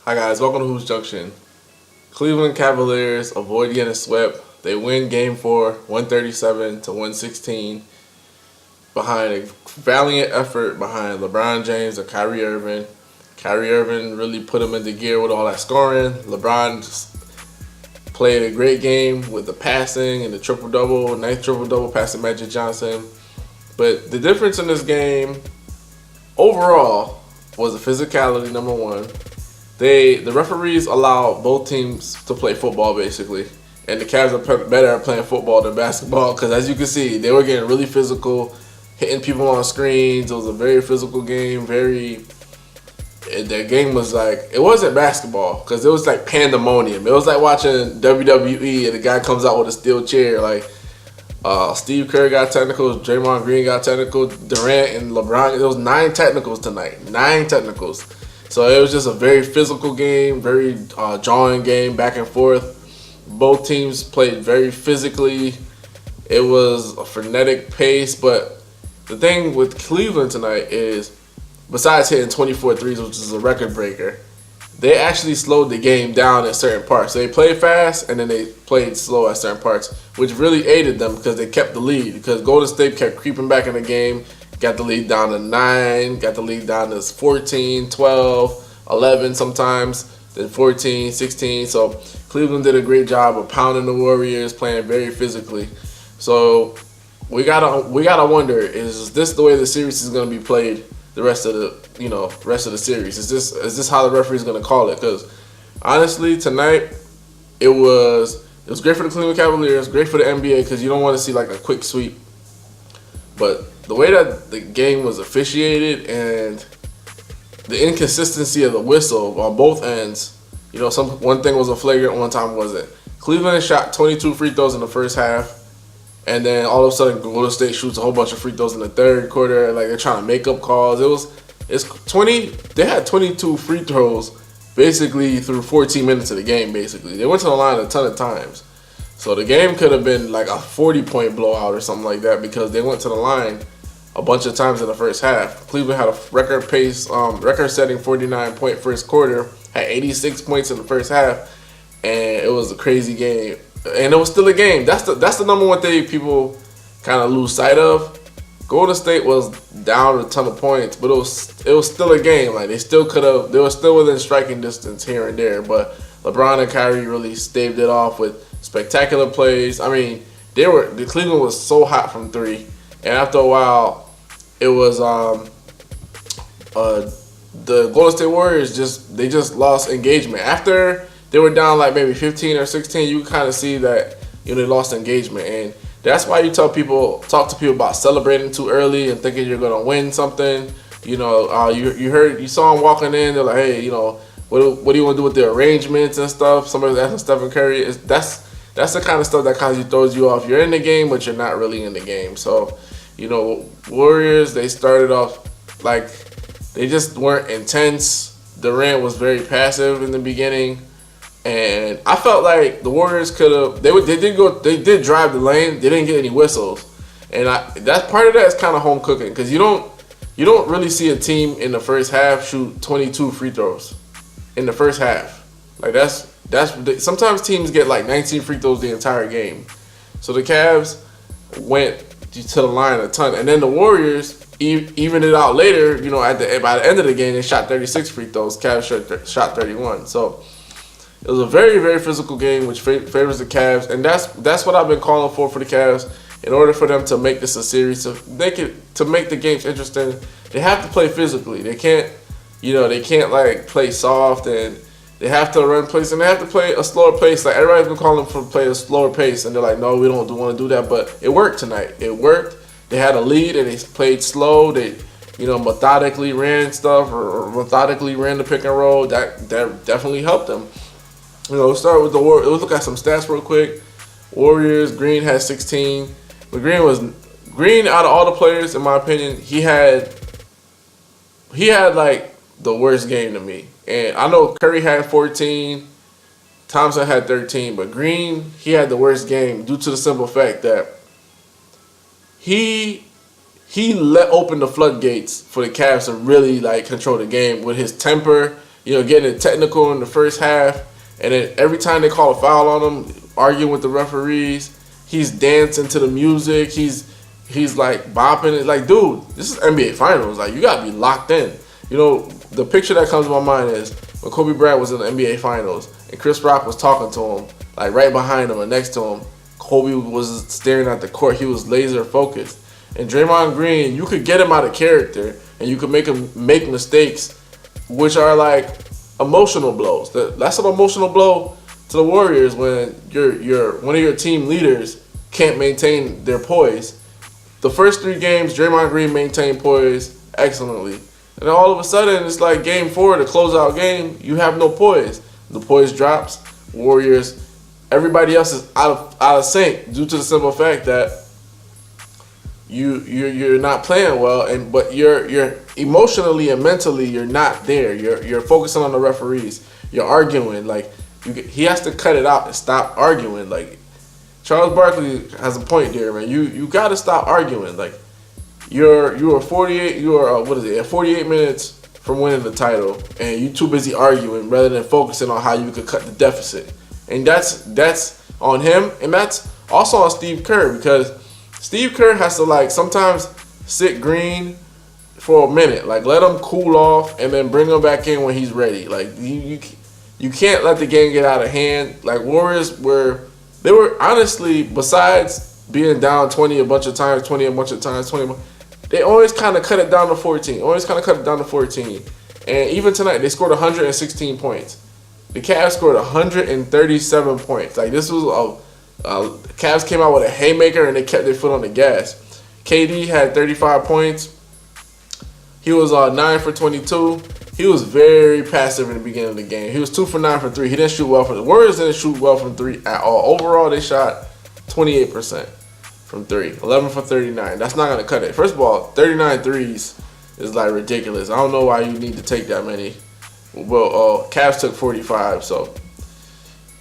Hi guys, welcome to Hoops Junction. Cleveland Cavaliers avoid getting swept. They win Game 4, 137 to 116, behind a valiant effort behind LeBron James and Kyrie Irving. Kyrie Irving really put him into gear with all that scoring. LeBron just played a great game with the passing and the triple-double, ninth triple-double passing Magic Johnson. But the difference in this game overall was the physicality, number one. The referees allowed both teams to play football, basically. And the Cavs are better at playing football than basketball because, as you can see, they were getting really physical, hitting people on screens. It was a very physical game. That game was like, it wasn't basketball because it was like pandemonium. It was like watching WWE and the guy comes out with a steel chair. Like, Steve Kerr got technicals, Draymond Green got technical, Durant and LeBron. There was 9 technicals tonight. 9 technicals. So it was just a very physical game, very drawing game, back and forth. Both teams played very physically. It was a frenetic pace, but the thing with Cleveland tonight is, besides hitting 24 threes, which is a record breaker, they actually slowed the game down at certain parts. They played fast, and then they played slow at certain parts, which really aided them because they kept the lead. Because Golden State kept creeping back in the game, got the lead down to 9, got the lead down to 14, 12, 11 sometimes, then 14, 16. So Cleveland did a great job of pounding the Warriors, playing very physically. So we gotta wonder, is this the way the series is gonna be played the rest of the series? Is this how the referee is gonna call it? Because honestly, tonight it was great for the Cleveland Cavaliers, great for the NBA because you don't want to see like a quick sweep. But the way that the game was officiated and the inconsistency of the whistle on both ends, one thing was a flagrant, one time wasn't. Cleveland shot 22 free throws in the first half, and then all of a sudden Golden State shoots a whole bunch of free throws in the third quarter. Like, they're trying to make up calls. They had 22 free throws basically through 14 minutes of the game. Basically, they went to the line a ton of times. So the game could have been like a 40-point blowout or something like that because they went to the line a bunch of times in the first half. Cleveland had a record-setting 49-point first quarter, had 86 points in the first half, and it was a crazy game. And it was still a game. That's the number one thing people kind of lose sight of. Golden State was down a ton of points, but it was still a game. Like, they were still within striking distance here and there, but LeBron and Kyrie really staved it off with spectacular plays. I mean, Cleveland was so hot from 3, and after a while, it was the Golden State Warriors just lost engagement. After they were down like maybe 15 or 16, you kind of see that they lost engagement, and that's why you talk to people about celebrating too early and thinking you're gonna win something. You saw them walking in. They're like, hey, what do you want to do with the arrangements and stuff? Somebody's asking Stephen Curry. That's the kind of stuff that kind of throws you off. You're in the game, but you're not really in the game. So, Warriors, they started off like they just weren't intense. Durant was very passive in the beginning, and I felt like the Warriors could have. They did drive the lane. They didn't get any whistles, and that part of that is kind of home cooking because you don't really see a team in the first half shoot 22 free throws in the first half. Like, that's sometimes teams get like 19 free throws the entire game. So the Cavs went to the line a ton, and then the Warriors evened it out later. By the end of the game, they shot 36 free throws. Cavs shot 31. So it was a very, very physical game, which favors the Cavs, and that's what I've been calling for the Cavs. In order for them to make this a series, to make the games interesting, they have to play physically. They can't like play soft, and they have to run plays, and they have to play a slower pace. Like, everybody's been calling for play a slower pace, and they're like, no, we don't want to do that. But it worked tonight. It worked. They had a lead, and they played slow. They, methodically ran stuff or methodically ran the pick and roll. That definitely helped them. Let's start with the Warriors. Let's look at some stats real quick. Warriors, Green had 16. But Green out of all the players, in my opinion, he had like the worst game to me. And I know Curry had 14, Thompson had 13, but Green, he had the worst game due to the simple fact that he let open the floodgates for the Cavs to really like control the game with his temper, getting it technical in the first half, and then every time they call a foul on him, arguing with the referees, he's dancing to the music. He's like bopping it. Like, dude, this is NBA Finals. Like, you gotta be locked in. The picture that comes to my mind is when Kobe Bryant was in the NBA Finals and Chris Rock was talking to him, like right behind him and next to him. Kobe was staring at the court. He was laser focused. And Draymond Green, you could get him out of character and you could make him make mistakes, which are like emotional blows. That's an emotional blow to the Warriors when one of your team leaders can't maintain their poise. The first 3 games, Draymond Green maintained poise excellently. And then all of a sudden, it's like game 4, the closeout game, you have no poise. The poise drops. Warriors, everybody else is out of sync due to the simple fact that you're not playing well, but you're emotionally and mentally you're not there. You're focusing on the referees. You're arguing. Like he has to cut it out and stop arguing. Like Charles Barkley has a point there, man. You got to stop arguing. Like you are 48 minutes from winning the title, and you're too busy arguing rather than focusing on how you could cut the deficit. And that's on him, and that's also on Steve Kerr, because Steve Kerr has to like sometimes sit Green for a minute, like let him cool off, and then bring him back in when he's ready. Like you can't let the game get out of hand. Like Warriors were honestly, besides being down 20 a bunch of times, they always kind of cut it down to 14. And even tonight, they scored 116 points. The Cavs scored 137 points. Like this was Cavs came out with a haymaker and they kept their foot on the gas. KD had 35 points. He was 9 for 22. He was very passive in the beginning of the game. He was 2 for 9 for 3. He didn't shoot well from the Warriors. Didn't shoot well from 3 at all. Overall, they shot 28% from 3. 11 for 39. That's not gonna cut it. First of all, 39 threes is like ridiculous. I don't know why you need to take that many. Well, Cavs took 45. So,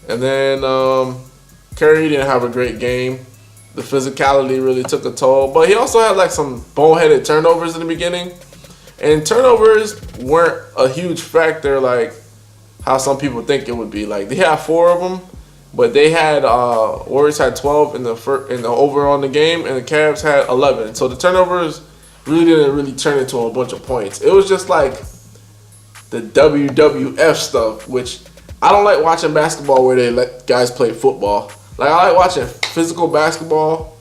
and then Curry didn't have a great game. The physicality really took a toll, but he also had like some boneheaded turnovers in the beginning. And turnovers weren't a huge factor like how some people think it would be. Like they had 4 of them, but they had Warriors had 12 in the overall in the game, and the Cavs had 11. So the turnovers didn't turn into a bunch of points. It was just like the WWF stuff, which I don't like watching basketball where they let guys play football. Like I like watching physical basketball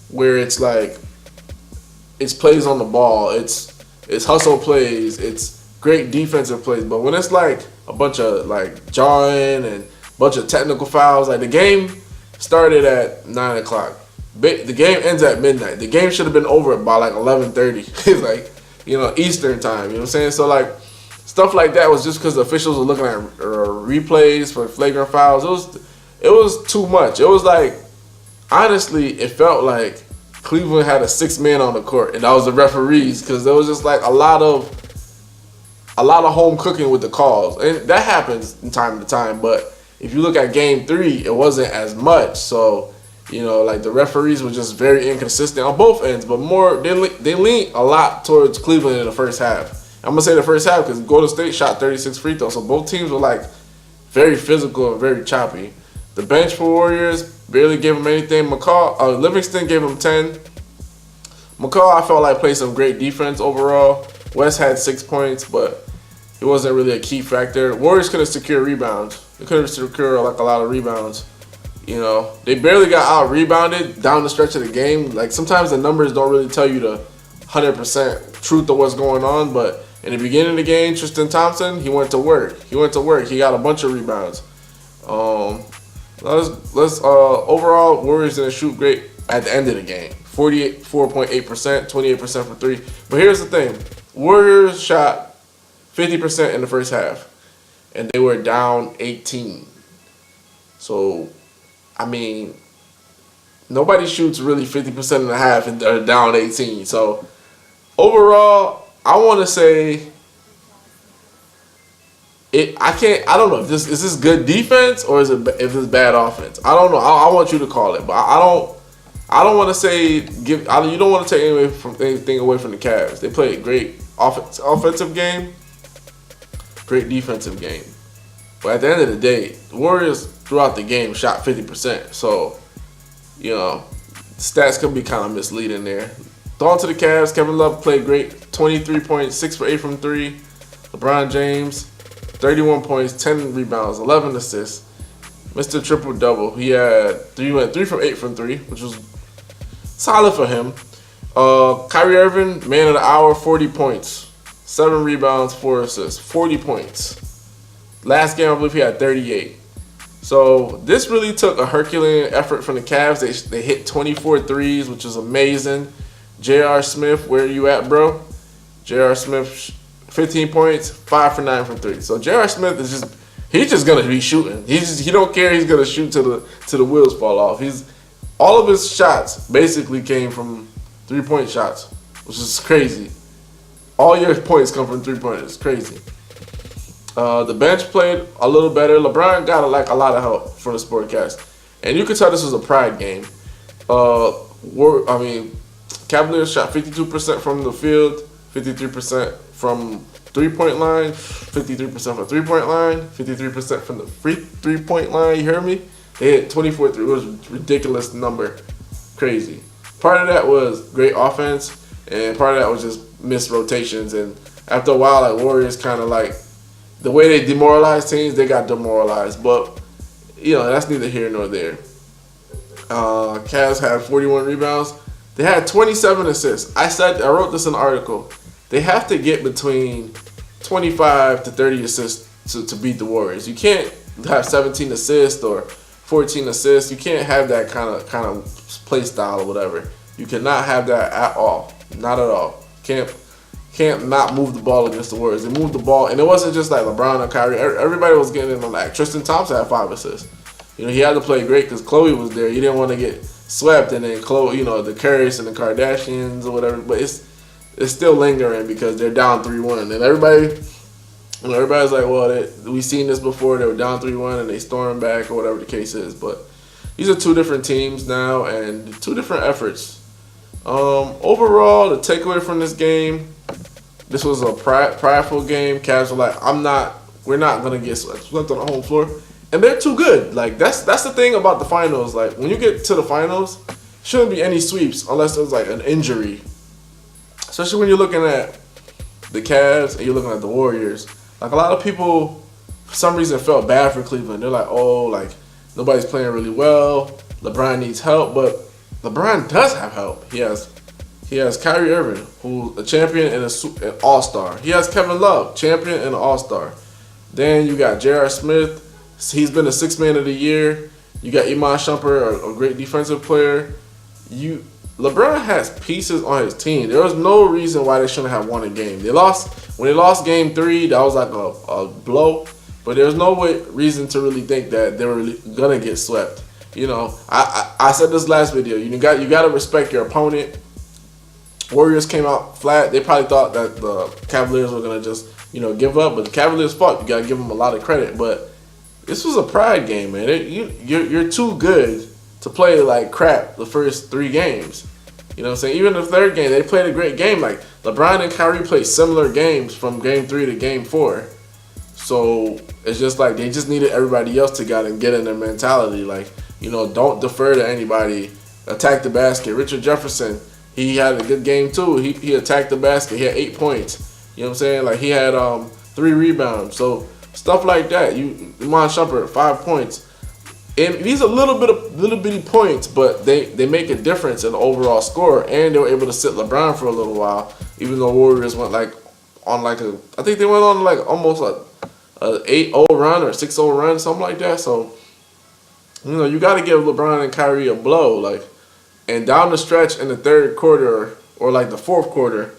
where it's like it's plays on the ball, it's hustle plays, it's great defensive plays. But when it's like a bunch of like jawing and a bunch of technical fouls, like the game started at 9 o'clock. The game ends at midnight. The game should have been over by like 11:30. Like, Eastern time. You know what I'm saying? So like stuff like that was just because the officials were looking at replays for flagrant fouls. It was too much. It was like, honestly, it felt like Cleveland had a 6-man on the court, and that was the referees, because there was just like a lot of home cooking with the calls, and that happens from time to time. But if you look at Game 3, it wasn't as much. So like the referees were just very inconsistent on both ends, but more they leaned a lot towards Cleveland in the first half. I'm gonna say the first half because Golden State shot 36 free throws, so both teams were like very physical and very choppy. The bench for Warriors barely gave him anything. Livingston gave him 10. McCall, I felt like played some great defense overall. West had 6 points, but he wasn't really a key factor. Warriors couldn't secure rebounds. They couldn't secure like a lot of rebounds. They barely got out rebounded down the stretch of the game. Like sometimes the numbers don't really tell you the 100% truth of what's going on, but in the beginning of the game, Tristan Thompson, he went to work. He got a bunch of rebounds. Overall, Warriors didn't shoot great at the end of the game. 4.8%, 28% from 3. But here's the thing. Warriors shot 50% in the first half, and they were down 18. So, I mean, nobody shoots really 50% in the half and they're down 18. So, overall, I want to say I don't know if is this good defense or if it's bad offense. I don't know. I want you to call it, but I don't want to say you don't want to take anything away from the Cavs. They played a great offensive game. great defensive game. But at the end of the day, the Warriors throughout the game shot 50%. So, stats could be kind of misleading there. Throwing to the Cavs, Kevin Love played great. 23 points, 6 for 8 from 3. LeBron James, 31 points, 10 rebounds, 11 assists. Mr. Triple-Double. He went 3 from 8 from 3, which was solid for him. Kyrie Irving, man of the hour, 40 points. 7 rebounds, 4 assists. 40 points. Last game, I believe he had 38. So this really took a Herculean effort from the Cavs. They hit 24 threes, which is amazing. J.R. Smith, where are you at, bro? J.R. Smith, 15 points, 5 for 9 from 3. So J.R. Smith is he's just gonna be shooting. He don't care. He's gonna shoot till the wheels fall off. All of his shots basically came from 3-point shots, which is crazy. All your points come from 3-pointers. It's crazy. The bench played a little better. LeBron got a lot of help from the sportcast, and you could tell this was a pride game. Cavaliers shot 52% from the field, 53% from 3-point line, 53% from 3-point line, 53% from the free 3-point line. You heard me? They hit 24 3. It was a ridiculous number. Crazy. Part of that was great offense, and part of that was just missed rotations. And after a while, like Warriors kind of like the way they demoralized teams, they got demoralized. But that's neither here nor there. Cavs had 41 rebounds. They had 27 assists. I wrote this in an article. They have to get between 25 to 30 assists to beat the Warriors. You can't have 17 assists or 14 assists. You can't have that kind of play style or whatever. You cannot have that at all. Not at all. Can't not move the ball against the Warriors. They moved the ball, and it wasn't just like LeBron or Kyrie. Everybody was getting in on that. Tristan Thompson had 5 assists. He had to play great because Chloe was there. He didn't want to get swept, and then Chloe, the Currys and the Kardashians or whatever. But it's still lingering because they're down 3-1, and everybody's like, well, we've seen this before. They were down 3-1 and they stormed back or whatever the case is. But these are 2 different teams now and 2 different efforts. Overall, the takeaway from this game, this was a prideful game. Cavs were like, we're not gonna get swept on the home floor, and they're too good. Like that's the thing about the finals. Like when you get to the finals, shouldn't be any sweeps unless there's like an injury. Especially when you're looking at the Cavs and you're looking at the Warriors. Like a lot of people, for some reason, felt bad for Cleveland. They're like, oh, like nobody's playing really well. LeBron needs help, but LeBron does have help. He has Kyrie Irving, who's a champion and an all-star. He has Kevin Love, champion and an all-star. Then you got J.R. Smith. He's been the 6th man of the year. You got Iman Shumpert, a great defensive player. LeBron has pieces on his team. There was no reason why they shouldn't have won a game. When they lost game 3, that was like a blow. But there's no reason to really think that they were really gonna get swept. I said this last video. You got to respect your opponent. Warriors came out flat. They probably thought that the Cavaliers were gonna just give up, but the Cavaliers fought. You gotta give them a lot of credit. But this was a pride game, man. You're too good to play like crap the first 3 games. You know what I'm saying? Even the 3rd game, they played a great game. Like LeBron and Kyrie played similar games from game 3 to game 4. So it's just like they just needed everybody else to get in their mentality. Like, don't defer to anybody. Attack the basket. Richard Jefferson, he had a good game too. He attacked the basket. He had 8 points. You know what I'm saying? Like he had 3 rebounds. So stuff like that. Iman Shumpert, 5 points. And these are little bitty points, but they make a difference in the overall score. And they were able to sit LeBron for a little while, even though Warriors went I think they went on like almost a 8-0 run or 6-0 run, something like that. So you got to give LeBron and Kyrie a blow, like. And down the stretch in the 3rd quarter or like the 4th quarter,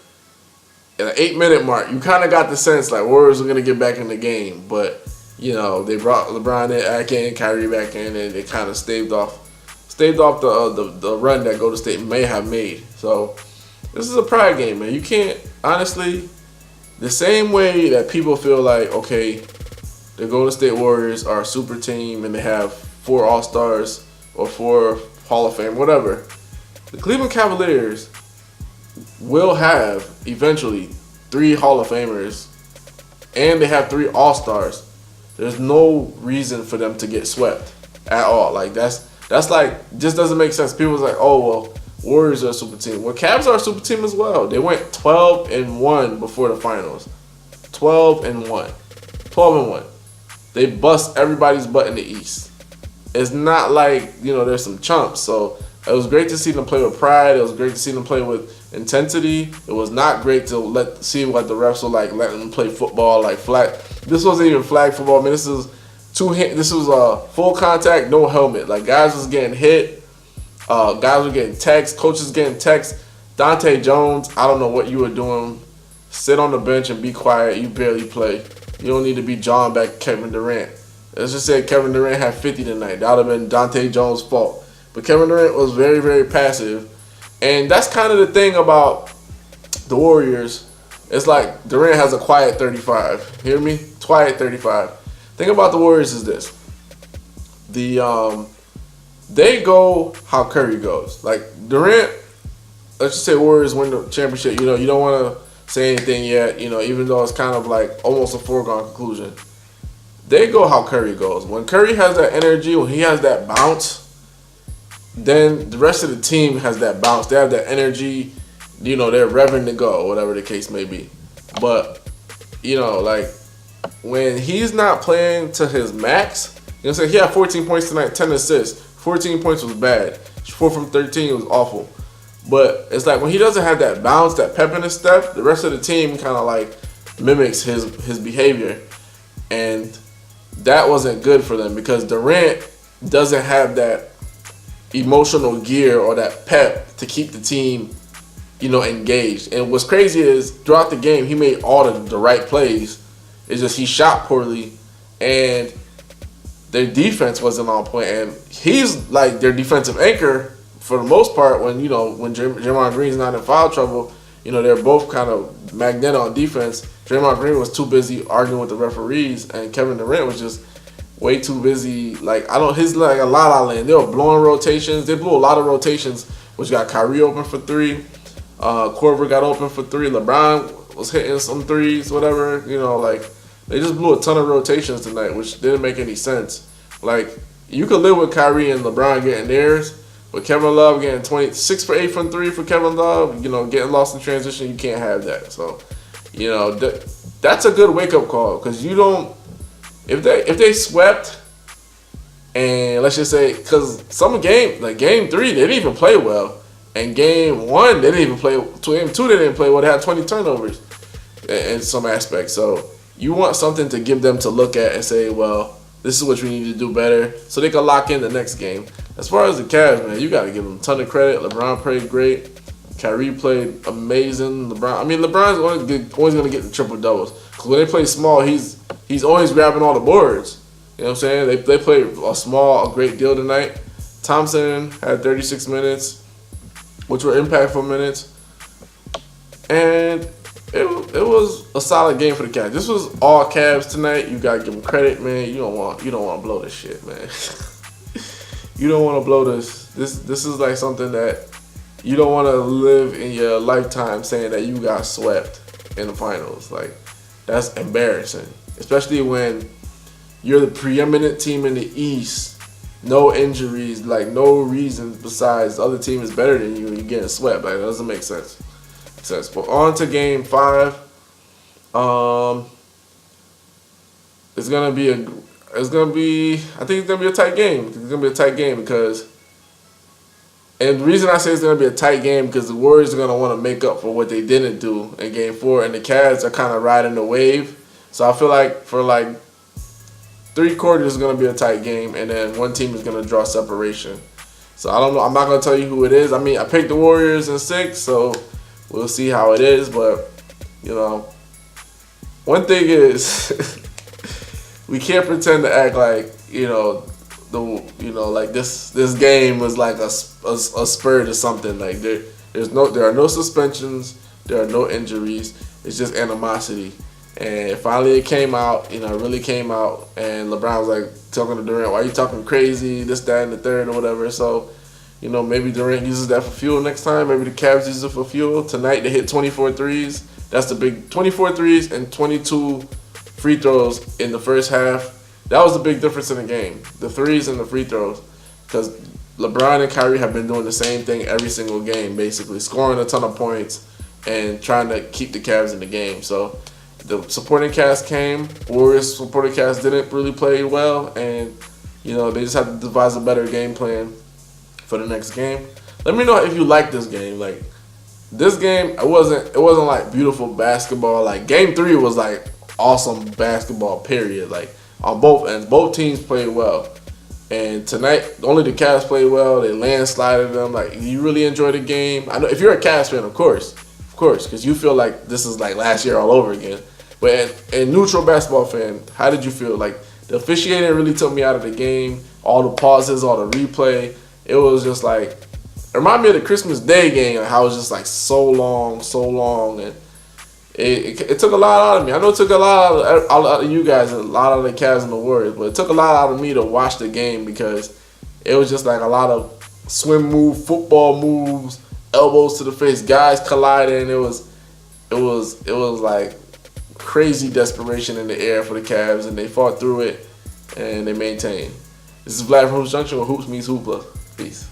at the 8-minute mark, you kind of got the sense like Warriors were gonna get back in the game, but they brought LeBron back in, Kyrie back in, and they kind of staved off the run that Golden State may have made. So this is a pride game, man. You can't honestly, the same way that people feel like okay, the Golden State Warriors are a super team and they have 4 All-Stars or 4 Hall of Fame, whatever. The Cleveland Cavaliers will have eventually 3 Hall of Famers and they have 3 All-Stars. There's no reason for them to get swept at all. Like that's like just doesn't make sense. People's like, oh well, Warriors are a super team. Well, Cavs are a super team as well. They went 12-1 before the finals. 12-1. 12-1. They bust everybody's butt in the East. It's not like, you know, there's some chumps. So it was great to see them play with pride. It was great to see them play with intensity. It was not great to see what the refs were like, letting them play football like flag. This wasn't even flag football. I mean, this was full contact, no helmet. Like guys was getting hit. Guys were getting texts. Coaches getting texts. Dante Jones, I don't know what you were doing. Sit on the bench and be quiet. You barely play. You don't need to be jawing back Kevin Durant. Let's just say Kevin Durant had 50 tonight. That would have been Dante Jones' fault. But Kevin Durant was very, very passive. And that's kind of the thing about the Warriors. It's like Durant has a quiet 35. Hear me? Quiet 35. Thing about the Warriors is this. They go how Curry goes. Like Durant, let's just say Warriors win the championship. You know, you don't want to say anything yet, you know, even though it's kind of like almost a foregone conclusion. They go how Curry goes. When Curry has that energy, when he has that bounce, then the rest of the team has that bounce. They have that energy, you know, they're revving to go, whatever the case may be. But, you know, like, when he's not playing to his max, you know, say he had 14 points tonight, 10 assists. 14 points was bad. 4 from 13 was awful. But it's like when he doesn't have that bounce, that pep in his step, the rest of the team kind of like mimics his behavior. And that wasn't good for them because Durant doesn't have that emotional gear or that pep to keep the team, you know, engaged. And what's crazy is throughout the game, he made all the right plays. It's just he shot poorly and their defense wasn't on point. And he's like their defensive anchor for the most part. When, you know, when Draymond Green's not in foul trouble, you know, they're both kind of magnetic on defense. Draymond Green was too busy arguing with the referees, and Kevin Durant was just way too busy. Like, he's like a la-la land. They were blowing rotations. They blew a lot of rotations, which got Kyrie open for 3. Korver got open for 3. LeBron was hitting some threes, whatever. You know, like, they just blew a ton of rotations tonight, which didn't make any sense. Like, you could live with Kyrie and LeBron getting theirs, but Kevin Love getting 6 for 8 from 3 for Kevin Love, you know, getting lost in transition, you can't have that. So, you know, that's a good wake-up call because you don't – if they swept and let's just say – because some game, like Game 3, they didn't even play well. And Game 1, they didn't even play – Game 2, they didn't play well. They had 20 turnovers in some aspects. So, you want something to give them to look at and say, well, this is what we need to do better so they can lock in the next game. As far as the Cavs, man, you got to give them a ton of credit. LeBron played great. Kyrie played amazing. LeBron's always going to get the triple-doubles. Because when they play small, he's always grabbing all the boards. You know what I'm saying? They played a great deal tonight. Thompson had 36 minutes, which were impactful minutes. And it was a solid game for the Cavs. This was all Cavs tonight. You gotta give them credit, man. You don't want to blow this shit, man. You don't want to blow this. This is like something that you don't want to live in your lifetime saying that you got swept in the finals. Like, that's embarrassing, especially when you're the preeminent team in the East. No injuries, like no reason besides the other team is better than you and you're getting swept. Like, that doesn't make sense. But on to Game 5. It's gonna be a tight game. It's gonna be a tight game because, and the reason I say it's gonna be a tight game because the Warriors are gonna want to make up for what they didn't do in Game 4, and the Cavs are kind of riding the wave. So I feel like for like 3 quarters it's gonna be a tight game, and then one team is gonna draw separation. So I don't know. I'm not gonna tell you who it is. I mean, I picked the Warriors in 6, so we'll see how it is. But you know, one thing is we can't pretend to act like like this game was like a spur to something. Like there are no suspensions, there are no injuries. It's just animosity. And finally it came out, it really came out, and LeBron was like talking to Durant, why are you talking crazy, this, that, and the third, or whatever. So, maybe Durant uses that for fuel next time. Maybe the Cavs use it for fuel. Tonight they hit 24 threes. That's the big 24 threes and 22 free throws in the first half. That was the big difference in the game. The threes and the free throws. Because LeBron and Kyrie have been doing the same thing every single game, basically. Scoring a ton of points and trying to keep the Cavs in the game. So the supporting cast came. Warriors supporting cast didn't really play well. And, they just had to devise a better game plan for the next game. Let me know if you like this game. Like, this game, it wasn't like beautiful basketball. Like, game 3 was like awesome basketball, period. Like, on both ends. Both teams played well. And tonight, only the Cavs played well. They landslided them. Like, you really enjoyed the game. I know if you're a Cavs fan, of course, because you feel like this is like last year all over again. But a neutral basketball fan, how did you feel? Like, the officiating really took me out of the game. All the pauses, all the replay. It was just like, it reminded me of the Christmas Day game, how it was just like so long, and it took a lot out of me. I know it took a lot out of you guys, a lot out of the Cavs and the Warriors, but it took a lot out of me to watch the game because it was just like a lot of swim move, football moves, elbows to the face, guys colliding. It was like crazy desperation in the air for the Cavs, and they fought through it and they maintained. This is Vlad from Hoops Junction, where hoops meets hoopla. Peace.